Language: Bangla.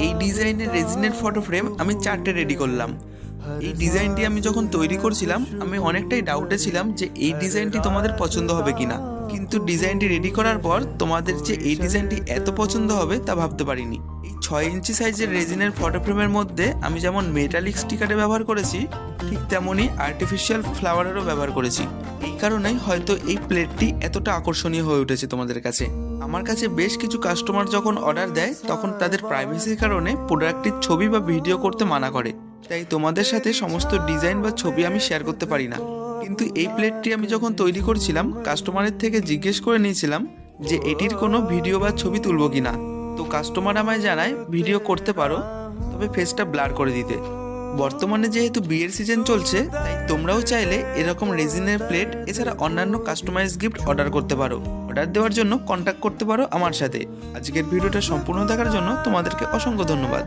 এই ডিজাইনের রেজিনের ফটো ফ্রেম আমি 4টে রেডি করলাম। এই ডিজাইনটি আমি যখন তৈরি করছিলাম আমি অনেকটাই ডাউটে ছিলাম যে এই ডিজাইনটি তোমাদের পছন্দ হবে কিনা, কিন্তু ডিজাইনটি রেডি করার পর তোমাদের যে এই ডিজাইনটি এত পছন্দ হবে তা ভাবতে পারিনি। এই 6 ইঞ্চি সাইজের রেজিনের ফটো ফ্রেমের মধ্যে আমি যেমন মেটালিক স্টিকারে ব্যবহার করেছি, ঠিক তেমনই আর্টিফিশিয়াল ফ্লাওয়ারেরও ব্যবহার করেছি। এই কারণেই হয়তো এই প্লেটটি এতটা আকর্ষণীয় হয়ে উঠেছে তোমাদের কাছে। আমার কাছে বেশ কিছু কাস্টমার যখন অর্ডার দেয় তখন তাদের প্রাইভেসির কারণে প্রোডাক্টটির ছবি বা ভিডিও করতে মানা করে, তাই তোমাদের সাথে সমস্ত ডিজাইন বা ছবি আমি শেয়ার করতে পারি না। কিন্তু এই প্লেটটি আমি যখন তৈরি করছিলাম কাস্টমারের থেকে জিজ্ঞেস করে নিয়েছিলাম যে এটির কোনো ভিডিও বা ছবি তুলবো কিনা। তো কাস্টমার আমায় জানায় ভিডিও করতে পারো, তবে ফেসটা ব্লার করে দিতে। বর্তমানে যেহেতু বিয়ের সিজন চলছে, তাই তোমরাও চাইলে এরকম রেজিনের প্লেট এছাড়া অন্যান্য কাস্টমাইজ গিফট অর্ডার করতে পারো। অর্ডার দেওয়ার জন্য কন্ট্যাক্ট করতে পারো আমার সাথে। আজকের ভিডিওটা সম্পূর্ণ দেখার জন্য তোমাদেরকে অসংখ্য ধন্যবাদ।